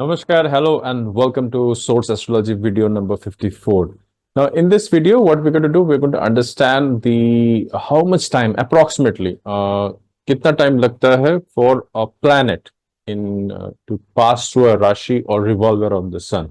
Namaskar, hello, and welcome to Source Astrology video number 54. Now, in this video, what we're going to do, we're going to understand the how much time approximately, कितना time लगता है for a planet in to pass through a Rashi or revolve around the sun.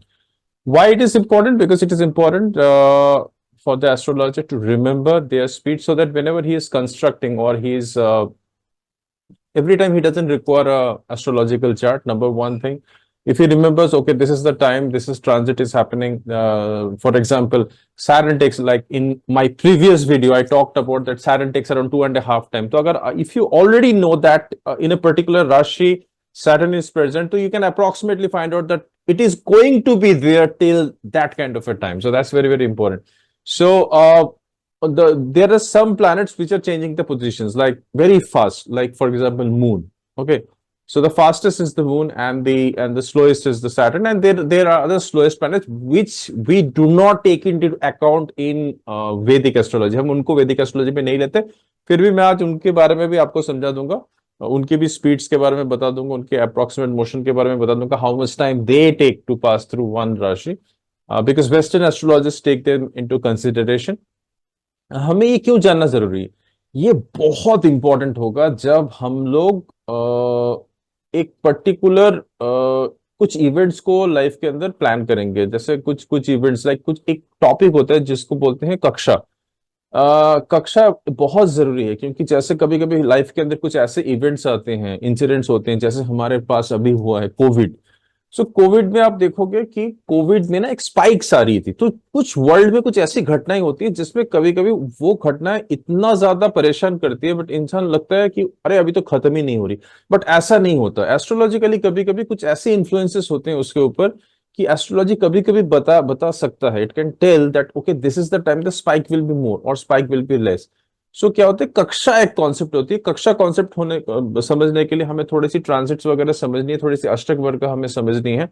Why it is important? Because it is important for the astrologer to remember their speed so that whenever he is constructing or he is every time he doesn't require a astrological chart, number one thing, if he remembers, okay, this is the time, this is transit is happening. For example, Saturn takes, like in my previous video, I talked about that Saturn takes around 2.5 times. So if you already know that in a particular Rashi, Saturn is present, so you can approximately find out that it is going to be there till that kind of a time. So that's very, very important. So there are some planets which are changing the positions like very fast, like for example, Moon. Okay. So the fastest is the Moon and the slowest is the Saturn, and there are other slowest planets which we do not take into account in Vedic astrology. हम उनको Vedic astrology पे नहीं लेते. फिर भी मैं आज उनके बारे में भी आपको समझा दूंगा, उनके भी स्पीड्स के बारे में बता दूंगा, उनके अप्रोक्सीमेट मोशन के बारे में बता दूंगा, how much time they take to pass through one राशि, because western astrologist take them into consideration. हमें ये क्यों जानना जरूरी है? ये बहुत इंपॉर्टेंट होगा जब हम लोग एक पर्टिकुलर कुछ इवेंट्स को लाइफ के अंदर प्लान करेंगे. जैसे कुछ इवेंट्स लाइक कुछ एक टॉपिक होता है जिसको बोलते हैं कक्षा. कक्षा बहुत जरूरी है क्योंकि जैसे कभी कभी लाइफ के अंदर कुछ ऐसे इवेंट्स आते हैं, इंसिडेंट्स होते हैं, जैसे हमारे पास अभी हुआ है कोविड. सो कोविड में आप देखोगे कि कोविड में ना एक स्पाइक्स आ रही थी. तो कुछ वर्ल्ड में कुछ ऐसी घटनाएं होती है जिसमें कभी कभी वो घटनाएं इतना ज्यादा परेशान करती है, बट इंसान लगता है कि अरे अभी तो खत्म ही नहीं हो रही. बट ऐसा नहीं होता. एस्ट्रोलॉजिकली कभी कभी कुछ ऐसे इन्फ्लुएंसेस होते हैं उसके ऊपर कि एस्ट्रोलॉजी कभी कभी बता सकता है. It can tell that okay this is the time the spike will be more और spike will be less. So क्या होता है, कक्षा एक कॉन्सेप्ट होती है. कक्षा कॉन्सेप्ट समझने के लिए हमें थोड़ी सी ट्रांसिट्स वगैरह समझनी है, थोड़ी सी अष्टक वर्ग हमें समझनी है.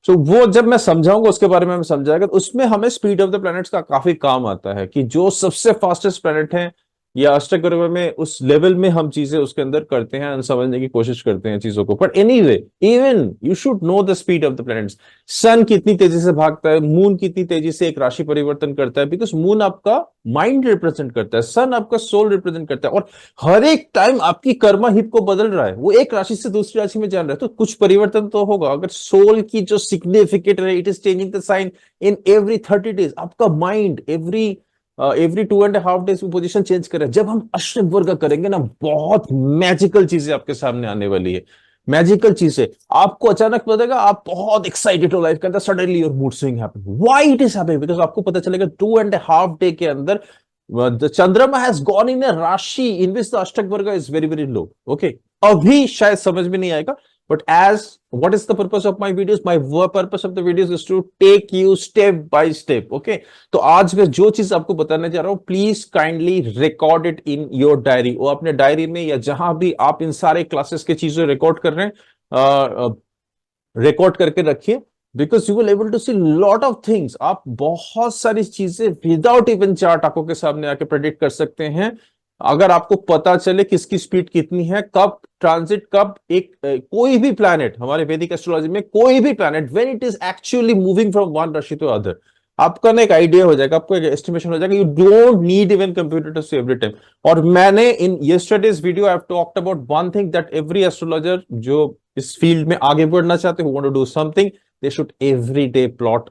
सो वो जब मैं समझाऊंगा उसके बारे में हमें समझाएगा, तो उसमें हमें स्पीड ऑफ द प्लैनेट्स का काफी काम आता है कि जो सबसे फास्टेस्ट प्लैनेट है या अष्टक वर्ग में उस लेवल में हम चीजें उसके अंदर करते हैं, समझने की कोशिश करते हैं चीजों को. But anyway, even you should know the speed of the planets. Sun कितनी तेजी से भागता है, मून कितनी तेजी से एक राशि परिवर्तन करता है, बिकॉज मून आपका माइंड रिप्रेजेंट करता है, सन आपका सोल रिप्रेजेंट करता है. और हर एक टाइम आपकी कर्मा हित को बदल रहा है, वो एक राशि से दूसरी राशि में जान रहा है, तो कुछ परिवर्तन तो होगा. अगर सोल की जो सिग्निफिकेंट है, it is changing the sign in every 30 days. आपका माइंड एवरी 2.5 days में पोजीशन चेंज कर रहा है. जब हम अष्टक वर्ग करेंगे ना, बहुत मैजिकल चीजें आपके सामने आने वाली है. मैजिकल चीजें आपको अचानक पता चलेगा, आप बहुत एक्साइटेड हो लाइफ के अंदर, suddenly your mood swing happen. Why it is happening? Because आपको पता चलेगा 2.5 day के अंदर द चंद्रमा हैज गॉन इन अ राशि इन विच द अष्टक वर्ग is very very low. Okay, अभी शायद समझ में नहीं आएगा, but as what is the purpose of my videos? My purpose of the videos is to take you step by step. Okay, तो आज मैं जो चीज आपको बताने जा रहा हूं, please kindly record it in your diary. वो अपने डायरी में या जहां भी आप इन सारे क्लासेस के चीजें रिकॉर्ड कर रहे हैं, रिकॉर्ड करके रखिए, because you will able to see lot of things. आप बहुत सारी चीजें विदाउट इवन चार्ट आंखों के सामने आके प्रेडिक्ट कर सकते हैं, अगर आपको पता चले किसकी स्पीड कितनी है, कब ट्रांजिट, कब एक कोई भी प्लैनेट हमारे वैदिक एस्ट्रोलॉजी में कोई भी planet when it is actually moving from one राशि टू अदर, आपका ना एक आइडिया हो जाएगा, आपको एक एस्टिमेशन हो जाएगा. You don't need even computer to see every time. और मैंने in yesterday's video I have talked about one thing, that every astrologer जो इस फील्ड में आगे बढ़ना चाहते हैं, who want to do something, they should every day plot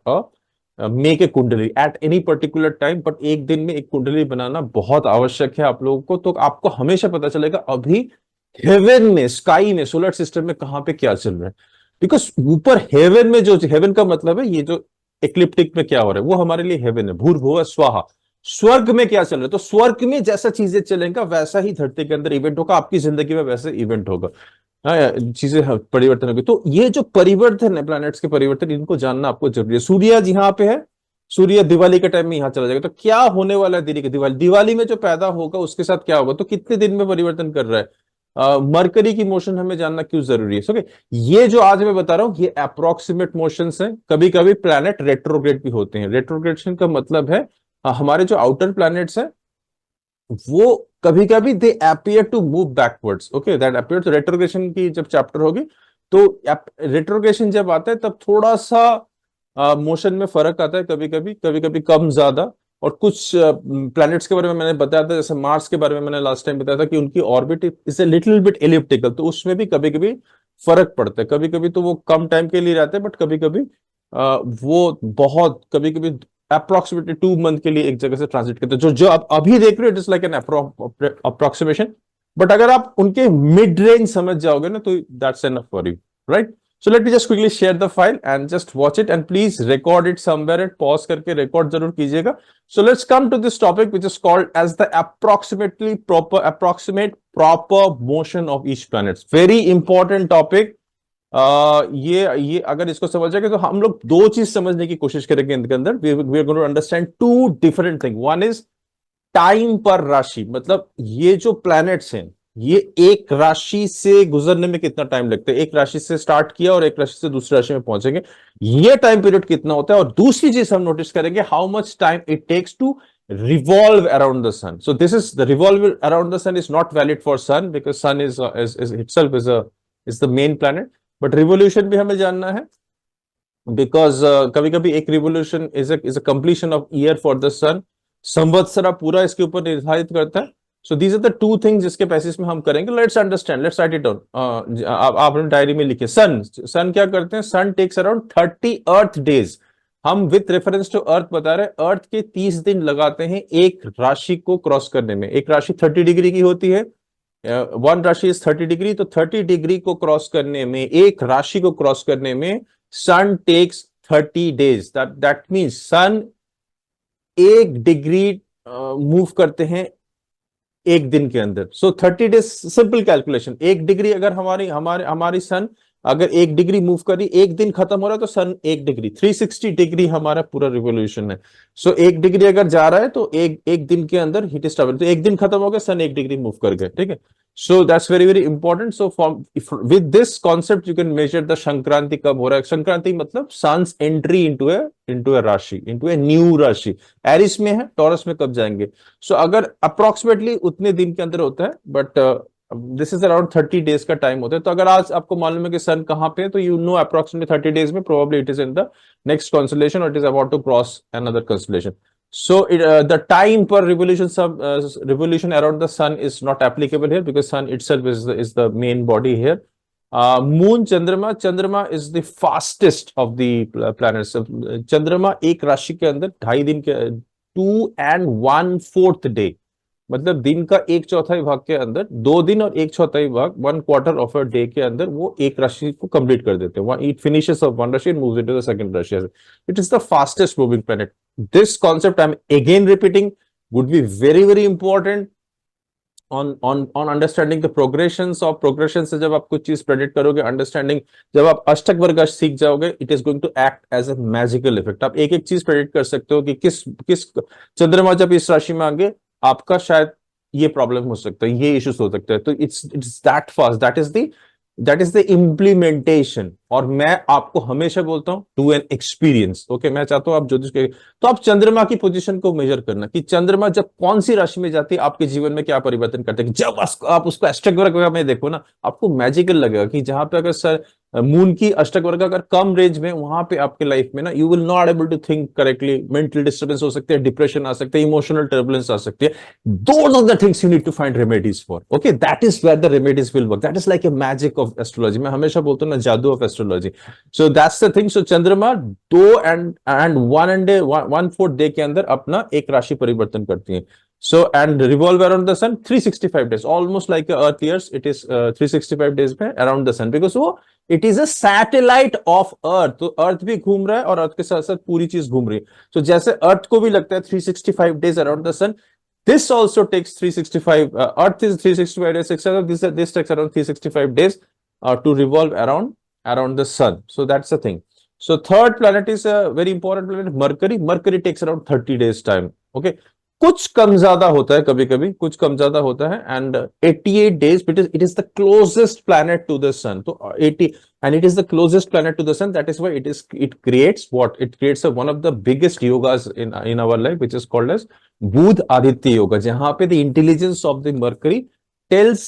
make a kundli at any particular time. But एक दिन में एक कुंडली बनाना बहुत आवश्यक है आप लोगों को. तो आपको हमेशा पता चलेगा अभी हेवन में, स्काई में, सोलर सिस्टम में कहां पे क्या चल रहा है. बिकॉज ऊपर हेवन में, जो हेवन का मतलब है ये जो एक्लिप्टिक में क्या हो रहा है, वो हमारे लिए हेवन है. भूर्भुवः स्वः. स्वर्ग में क्या चल रहा है, तो स्वर्ग में जैसा चीजें चलेंगे वैसा ही धरती के अंदर इवेंट होगा, आपकी जिंदगी में वैसे इवेंट होगा. चीजें परिवर्तन होगी. तो ये जो परिवर्तन है, प्लैनेट्स के परिवर्तन, इनको जानना आपको जरूरी है. सूर्य यहाँ पे है, सूर्य दिवाली के टाइम में यहाँ चला जाएगा, तो क्या होने वाला है दिवाली में जो पैदा होगा उसके साथ क्या होगा, तो कितने दिन में परिवर्तन कर रहा है. मरकरी की मोशन हमें जानना क्यों जरूरी है. ओके, ये जो आज मैं बता रहा हूं ये अप्रोक्सीमेट मोशंस हैं. कभी कभी प्लैनेट रेट्रोग्रेड भी होते हैं. रेट्रोग्रेडेशन का मतलब है हमारे जो आउटर प्लैनेट्स हैं वो कभी कभी they appear to move backwards. Okay, that appear. तो रेट्रोग्रेशन की जब चैप्टर होगी तो रेट्रोग्रेशन जब आता है तब थोड़ा सा मोशन में फर्क आता है, कभी कभी कम ज्यादा। और कुछ प्लैनेट्स के बारे में मैंने बताया था, जैसे मार्स के बारे में मैंने लास्ट टाइम बताया था कि उनकी orbit is a little bit elliptical, तो उसमें भी कभी कभी फर्क पड़ता है। कभी कभी तो वो कम टाइम के लिए रहते हैं, बट कभी कभी वो बहुत कभी कभी अप्रोक्सीमेटली 2 मंथ के लिए एक जगह से ट्रांजिट करते हैं। जो जो आप अभी देख रहे हो it is like an approximation, but अगर आप उनके मिड रेंज समझ जाओगे ना तो that's enough for you, right? So let me just quickly share the file and just watch it, and please record it somewhere and pause करके record जरूर कीजिएगा. So let's come to this topic which is called as the approximate proper motion of each planet. Very important topic. ये अगर इसको समझ जाएंगे तो हम लोग दो चीज समझने की कोशिश करेंगे इनके अंदर. We are going to understand two different things. One is time पर राशि, मतलब ये जो प्लैनेट्स हैं ये एक राशि से गुजरने में कितना टाइम लगता है, एक राशि से स्टार्ट किया और एक राशि से दूसरी राशि में पहुंचेंगे, ये टाइम पीरियड कितना होता है. और दूसरी चीज हम नोटिस करेंगे, how much time it takes to revolve around the sun. So this is the revolve around the sun is not valid for sun because sun is itself is the main planet, but revolution भी हमें जानना है because कभी कभी एक revolution is a completion of year for the sun. संवत्सरा पूरा इसके ऊपर निर्धारित करता है. So these are the two things जिसके बेसिस में हम करेंगे. Let's understand, let's write it down. आप डायरी में लिखिए. सन क्या करते हैं? Sun takes around 30 earth days. हम विथ रेफरेंस टू अर्थ बता रहे हैं, अर्थ के 30 दिन लगाते हैं एक राशि को क्रॉस करने में. एक राशि 30 डिग्री की होती है, वन राशि इज 30 डिग्री, तो 30 डिग्री को क्रॉस करने में, एक राशि को क्रॉस करने में sun takes 30 days. That means sun 1 degree move करते हैं एक दिन के अंदर. So 30 days, simple calculation. 1 degree अगर हमारी सन अगर 1 डिग्री मूव करी, एक दिन खत्म हो रहा है तो सन 1 डिग्री, 360 डिग्री हमारा पूरा रिवोल्यूशन है. सो 1 डिग्री अगर जा रहा है तो एक दिन के अंदर हीट इज ट्रैवल, तो एक दिन खत्म हो गया, सन 1 डिग्री मूव कर गए. ठीक है. So that's very very important. So with this concept you can measure the Sankranti कब हो रहा है. संक्रांति मतलब सन्स एंट्री इनटू ए राशि, इनटू ए न्यू राशि. एरिस में है, टॉरस में कब जाएंगे. सो अगर अप्रोक्सीमेटली उतने दिन के अंदर होता है, but this is around 30 days का टाइम होता है. तो अगर आज आपको मालूम है कि सन कहां पे है, तो यू नो अप्रोक्सीमेटली 30 डेज में probably it is in the next constellation और it is about to cross another constellation. So the time per revolution around the sun is not applicable here because sun itself is the main body here. Moon, Chandrama is the fastest of the planets. Chandrama एक राशि के अंदर 2.5 दिन के 2 and 1/4 day, मतलब दिन का 1/4 भाग के अंदर 2 दिन और 1/4 भाग 1/4 ऑफ अ डे के अंदर वो एक राशि को कंप्लीट कर देते हैं. It finishes of one rashi and moves into the second rashi. It is the fastest moving planet. This concept I'm again repeating would be very very important on understanding the progressions of progression. से जब आप कुछ चीज predict करोगे, understanding, जब आप अष्टक वर्ग सीख जाओगे, it is going to act as a magical effect. आप एक एक चीज प्रेडिक्ट कर सकते हो कि किस चंद्रमा जब इस राशि में आगे आपका शायद ये प्रॉब्लम हो सकता है, ये इश्यूज हो सकते हैं. तो it's that fast. That is the implementation. और मैं आपको हमेशा बोलता हूं टू एन एक्सपीरियंस. ओके, मैं चाहता हूं आप ज्योतिष के, तो आप चंद्रमा की पोजीशन को मेजर करना कि चंद्रमा जब कौन सी राशि में जाती है, आपके जीवन में क्या परिवर्तन करते हैं. जब आप उसको अष्टक वर्ग में देखो ना, आपको मैजिकल लगेगा कि जहां पे अगर मून की अष्टक वर्ग अगर कम रेंज में, वहां पे आपके लाइफ में ना you will not able to think correctly, mental disturbance हो सकते हैं, डिप्रेशन आ सकते हैं, इमोशनल टर्बुलेंस आ सकती है. Those are the things you need to find remedies for. Okay, that is where the remedies will work. That is like a magic of astrology. मैं हमेशा बोलता हूँ ना, जादू of astrology. So that's the thing. So चंद्रमा 2 and 1/4 day के अंदर अपना एक राशि परिवर्तन करती है. So and revolve around the sun 365 days, almost like a Earth years. It is 365 days में around the sun because वो it is a satellite of Earth. तो Earth भी घूम रहा है और Earth के साथ साथ पूरी चीज घूम रही है. So जैसे Earth को भी लगता है 365 days around the sun, this also takes 365. Earth is 365 days. This takes around 365 days to revolve around the sun. So that's the thing. So third planet is a very important planet, Mercury. Mercury takes around 30 days time. Okay, कुछ कम ज्यादा होता है, कभी कभी कुछ कम ज्यादा होता है. And 88 days because it is the closest planet to the sun. तो 80 and it is the closest planet to the sun. That is why it creates what? It creates one of the biggest yogas in our life, which is called as Budh Aditya Yoga, जहां पे the intelligence of the Mercury tells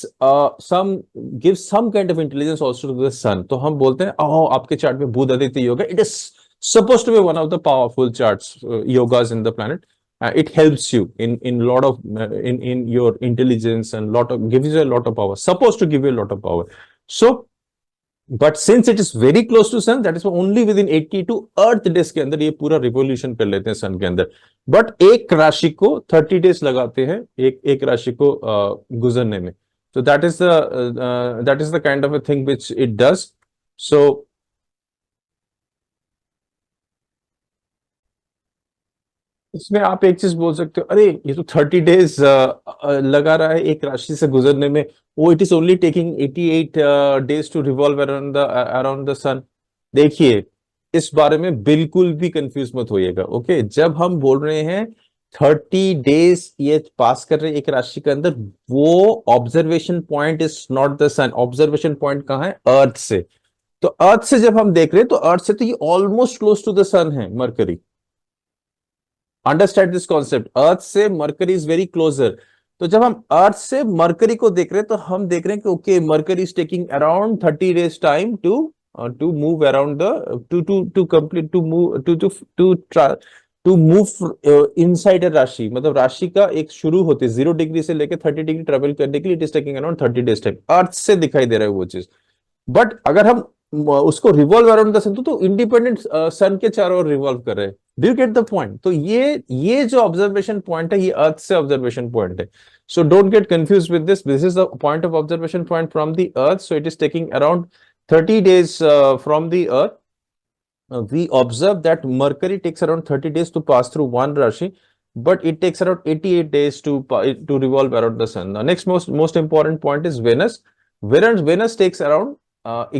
some gives some kind of intelligence also to the sun. तो हम बोलते हैं आपके chart में Budh Aditya yoga, it is supposed to be one of the powerful charts, yogas in the planet. It helps you in lot of in your intelligence, and lot of gives you a lot of power, supposed to give you a lot of power. So but since it is very close to sun, that is only within 82 earth days के अंदर ये पूरा revolution कर लेते हैं सन के अंदर. But एक राशि को 30 डेज लगाते हैं एक राशि को गुजरने में. So that is the kind of a thing which it does. So इसमें आप एक चीज बोल सकते हो, अरे ये तो 30 डेज लगा रहा है एक राशि से गुजरने में. वो it is only taking 88 days to revolve around the sun. देखिए, इस बारे में बिल्कुल भी कंफ्यूज मत होइएगा. ओके, जब हम बोल रहे हैं 30 डेज ये पास कर रहे हैं एक राशि के अंदर, वो observation point is not the sun. Observation point कहाँ है? अर्थ से. तो अर्थ से जब हम देख रहे हैं तो अर्थ से तो ये almost close to the sun है Mercury. Understand this concept. Earth से मरकरी इज वेरी क्लोजर. तो जब हम अर्थ से मरकरी को देख रहे हैं तो हम देख रहे हैं कि okay, mercury is taking around 30 days time to move around the to complete to move to move inside a rashi. मतलब राशि का एक शुरू होते 0 डिग्री से लेकर 30 डिग्री ट्रेवल करने के लिए it is taking around 30 days time. Earth से दिखाई दे रहा है वो चीज. बट अगर हम उसको रिवॉल्व अराउंड द सन तो इंडिपेंडेंट सन के चारों ओर रिवॉल्व कर रहे हैं. Do you get the point? तो ये जो ऑब्जर्वेशन पॉइंट है ये अर्थ से ऑब्जर्वेशन पॉइंट है. So don't get confuse with this. This is the point of observation point from the earth. So it is taking around 30 days from the earth. We observe that Mercury takes around 30 days to pass through one Rashi, but it takes around 88 days to revolve around the sun. The next most important point is Venus. Venus takes around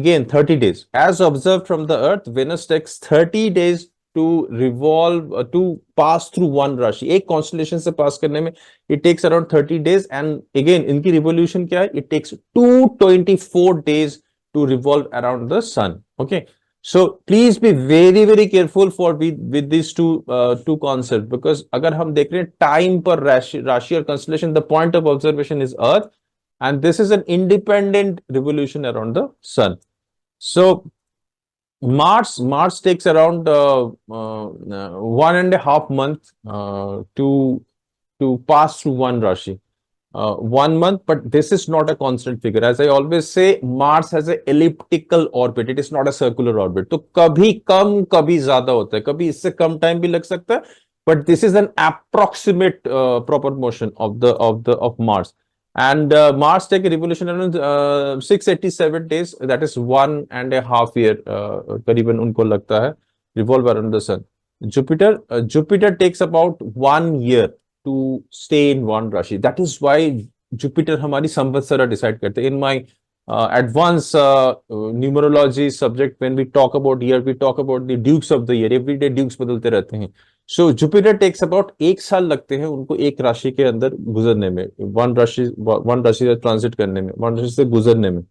again 30 days. As observed from the earth, Venus takes 30 days to revolve to pass through one Rashi. एक constellation से pass करने में it takes around 30 days, and again इनकी revolution क्या है? It takes 224 days to revolve around the sun. Okay, so please be very very careful for with these two concepts, because अगर हम देख रहे हैं time पर राशि और constellation, the point of observation is earth, and this is an independent revolution around the sun. So Mars takes around 1.5 months to pass through one Rashi. 1 month, but this is not a constant figure. As I always say, Mars has an elliptical orbit. It is not a circular orbit. तो कभी कम कभी ज्यादा होता है, कभी इससे कम time भी लग सकता है, but this is an approximate proper motion of Mars. And Mars take a revolution around 687 days. That is 1.5 year. करीबन उनको लगता है revolve around the sun. Jupiter takes about 1 year to stay in one Rashi. That is why Jupiter हमारी संवत्सरा decide करते हैं. In my advanced numerology subject, when we talk about year, we talk about the dukes of the year. Every day dukes बदलते रहते हैं. So Jupiter takes about 1 साल लगते हैं उनको एक राशि के अंदर गुजरने में, वन राशि से ट्रांजिट करने में, वन राशि से गुजरने में.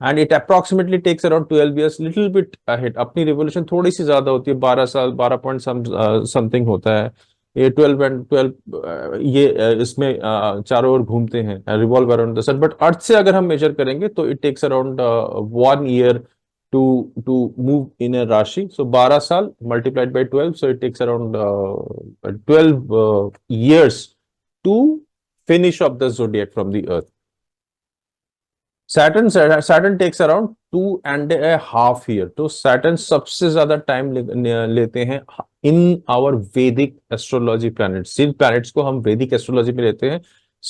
And it approximately takes around 12 years, little bit ahead. अपनी revolution थोड़ी सी ज्यादा होती है, 12 साल, 12 point something होता है. ये 12 ये इसमें चारों ओर घूमते हैं, revolve around the sun. But earth से अगर हम मेजर करेंगे तो it takes around 1 year to move in a राशि. So 12 साल multiplied by 12, so it takes around 12 years to finish off the zodiac from the earth. Saturn takes around 2.5 years. तो Saturn सबसे ज्यादा टाइम लेते हैं in our वैदिक astrology planets. जिन planets को हम वैदिक एस्ट्रोलॉजी में लेते हैं,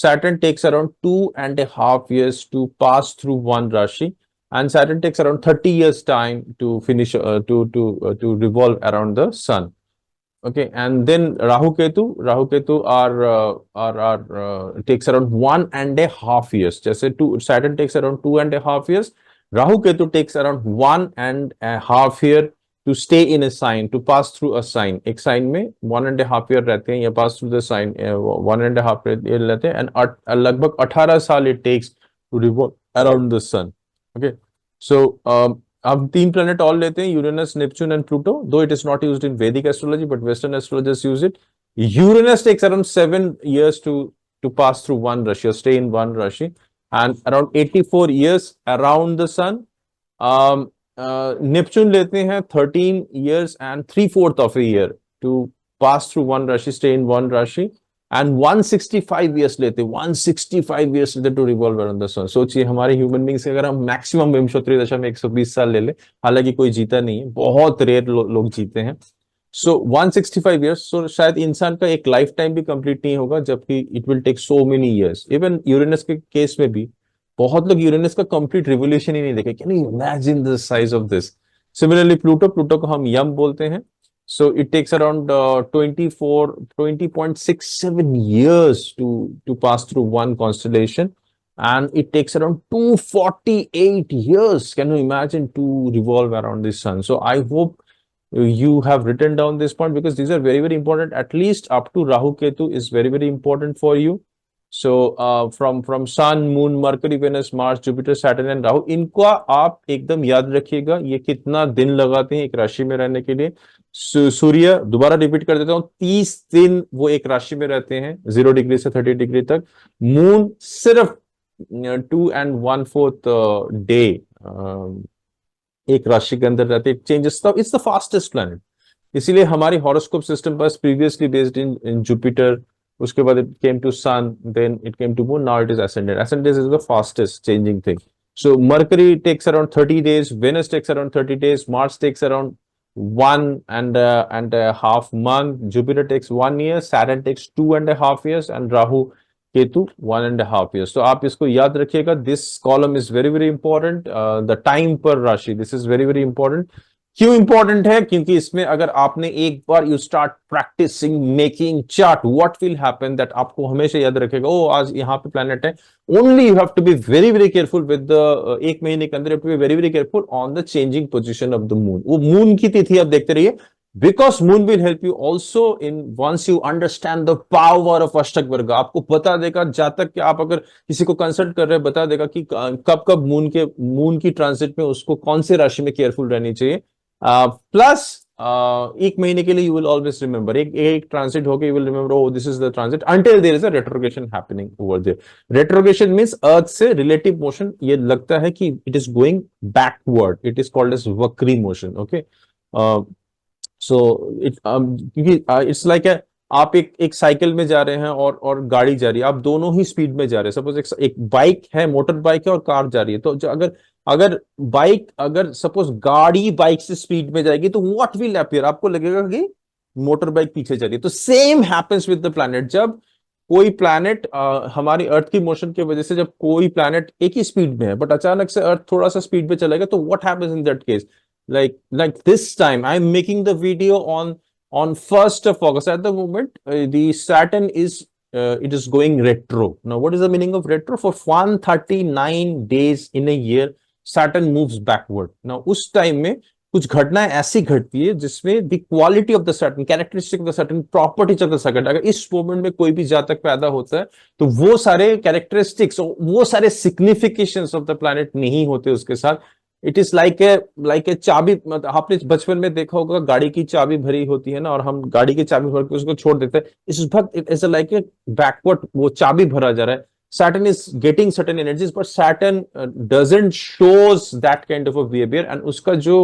Saturn takes around 2.5 years to pass through one Rashi, and Saturn takes around 30 years time to finish to revolve around the sun. Okay, and then Rahu Ketu are takes around 1.5 years. जैसे Saturn takes around 2.5 years, Rahu Ketu takes around 1.5 year to stay in a sign, to pass through a sign. एक sign में 1.5 year रहते हैं, या pass through the sign 1.5 year रहते हैं, and लगभग 18 साल it takes to revolve around the sun. Okay, so अब 3 planet और लेते हैं, Uranus, Neptune and Pluto. Though it is not used in Vedic astrology, but Western astrologers use it. Uranus takes around 7 years to to pass through one Rashi or stay in one Rashi, and around 84 years around the sun. Neptune लेते हैं 13 years and 3/4 of a year to pass through one Rashi, stay in one Rashi, and 165 years लेते, 165 years लेते to revolve around the sun. सोचिए हमारे human being से अगर हम maximum विंशोत्तरी दशा में 120 साल ले ले, हालांकि कोई जीता नहीं है, बहुत रेयर लोग जीते हैं. सो 165 years, सो शायद इंसान का एक लाइफ टाइम भी कंप्लीट नहीं होगा, जबकि it will take so many years. Even Uranus के केस में भी बहुत लोग यूरेनस का कंप्लीट रिवोल्यूशन ही नहीं देखे. Can you imagine the size of this? Similarly Pluto को हम यम बोलते हैं. So it takes around 20.67 years to pass through one constellation, and it takes around 248 years. Can you imagine, to revolve around the sun? So I hope you have written down this point, because these are very, very important. At least up to Rahu Ketu is very, very important for you. So from Sun, Moon, Mercury, Venus, Mars, Jupiter, Saturn and Rahu, इनका आप एकदम याद रखिएगा. ये कितना दिन लगाते हैं एक राशि में रहने के लिए. सूर्य, दोबारा रिपीट कर देता हूं, 30 दिन वो एक राशि में रहते हैं, 0 डिग्री से 30 डिग्री तक. मून सिर्फ 2 1/4 डे एक राशि के अंदर रहते हैं. Changes, it's the fastest planet. इसीलिए हमारी हॉरोस्कोप सिस्टम पर प्रीवियसली बेस्ड इन जुपिटर, उसके बाद it came to sun, then it came to moon, now it is ascendant. Ascendant is the fastest changing thing. So Mercury takes around 30 days, Venus takes around 30 days, Mars takes around 1.5 month, Jupiter takes 1 year, Saturn takes 2.5 years, and Rahu Ketu 1.5 years. So आप इसको याद रखिएगा. This column is very, very important. The time per राशि, this is very, very important. क्यों important है? क्योंकि इसमें अगर आपने एक बार you start practicing making chart, what will happen, that आपको हमेशा याद रखेगा, ओ आज यहाँ पे प्लैनेट है. Only you have to be very, very careful with the, एक महीने के अंदर you have to be very, very careful on the changing position of the moon. वो मून की तिथि आप देखते रहिए, because moon will help you also in, once you understand the power of ashtak varga, आपको बता देगा, जातक के आप अगर किसी को कंसल्ट कर रहे हैं, बता देगा कि कब कब मून की ट्रांजिट में उसको कौन से राशि में केयरफुल रहनी चाहिए. प्लस एक महीने के लिए यू विल ऑलवेज रिमेंबर, एक ट्रांसिट होके you will remember, oh this is the transit, until there is a retrogression happening over there. Retrogression means earth से रिलेटिव मोशन, ये लगता है कि it is going backward, it is called as vakri motion. Okay, so it, क्योंकि it's like आप एक cycle में जा रहे हैं और गाड़ी जा रही है, आप दोनों ही स्पीड में जा रहे हैं. सपोज एक बाइक है, मोटर बाइक है, और कार जा रही है. तो अगर बाइक, अगर सपोज गाड़ी बाइक से स्पीड में जाएगी, तो व्हाट विल अपीयर, आपको लगेगा कि मोटर बाइक पीछे जा रही है. तो same happens with the planet. जब कोई प्लैनेट हमारी अर्थ की मोशन की वजह से, जब कोई प्लैनेट एक ही स्पीड में है बट अचानक से अर्थ थोड़ा सा स्पीड पे चलेगा, तो what happens in that case? like this time I am making the video on 1st of August. At the moment the Saturn is it is going retro. Now what is the meaning of retro? For 139 days in a year Saturn moves backward. Now उस time में कुछ घटनाएं ऐसी घटती है जिसमें the quality of the Saturn, characteristic of the Saturn, properties of the Saturn, अगर इस मोमेंट में कोई भी जातक पैदा होता है तो वो सारे कैरेक्टरिस्टिक्स, वो सारे सिग्निफिकेशंस ऑफ द प्लैनेट नहीं होते उसके साथ. इट इज लाइक ए चाबी. आपने बचपन में देखा होगा, गाड़ी की चाबी भरी होती है ना, और हम गाड़ी की चाबी भर के उसको छोड़ देते हैं. इट्स लाइक ए बैकवर्ड, वो चाबी भरा जा रहा है. Saturn is getting certain energies, but Saturn doesn't shows that kind of a behavior, and उसका जो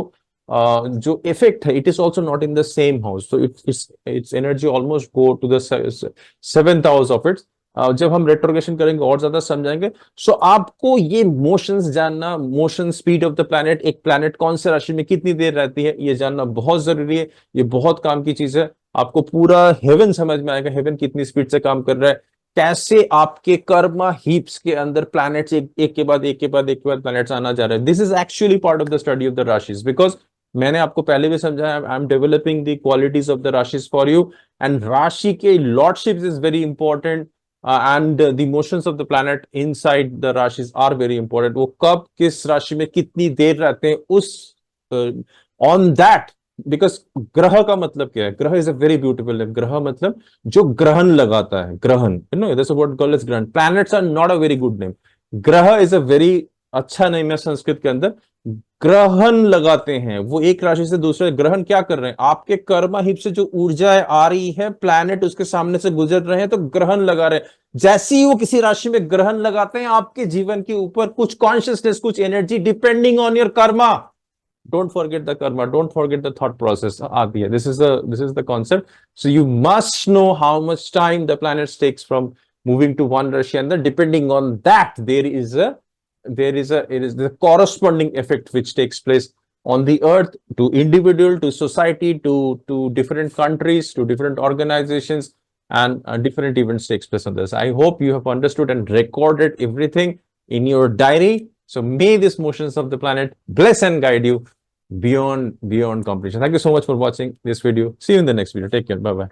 effect है, it is also not in the same house. So its energy almost go to the 7th house of it. जब हम retrogression करेंगे और ज्यादा समझाएंगे. सो आपको ये मोशंस जानना, motion speed of the planet, एक प्लैनेट कौन से राशि में कितनी देर रहती है, ये जानना बहुत जरूरी है. ये बहुत काम की चीज है. आपको पूरा हेवन समझ में आएगा, हेवन कितनी स्पीड से काम कर रहा है, कैसे आपके कर्मा हीप्स के अंदर प्लैनेट्स एक के बाद प्लैनेट्स आना जा रहे हैं. This is actually part of the study of the राशिज, because मैंने आपको पहले भी समझाया, I am developing the qualities of the राशिज for you, and राशि के lordship is very important. And the motions of the planet inside the rashis are very important. वो कब किस राशि में कितनी देर रहते हैं, उस on that, because ग्रह का मतलब क्या है? ग्रह is a very beautiful name. ग्रह मतलब जो ग्रहण लगाता है, ग्रहण, you know, that's what called as ग्रहण. Planets are not a very good name. ग्रह is a very अच्छा नेम है संस्कृत के अंदर. ग्रहण लगाते हैं, वो एक राशि से दूसरे ग्रहण क्या कर रहे हैं, आपके कर्मा हिप से जो ऊर्जा आ रही है, प्लैनेट उसके सामने से गुजर रहे हैं तो ग्रहण लगा रहे हैं। जैसे ही वो किसी राशि में ग्रहण लगाते हैं, आपके जीवन के ऊपर कुछ कॉन्शियसनेस, कुछ energy depending on your Karma, don't forget the karma, don't forget the thought process aati hai. This is the concept. So you must know how much time the planets takes from moving to one rashi, and then depending on that there is the corresponding effect which takes place on the earth, to individual, to society, to different countries, to different organizations, and different events takes place on this. I hope you have understood and recorded everything in your diary. So may these motions of the planet bless and guide you beyond competition. Thank you so much for watching this video. See you in the next video. Take care. Bye bye.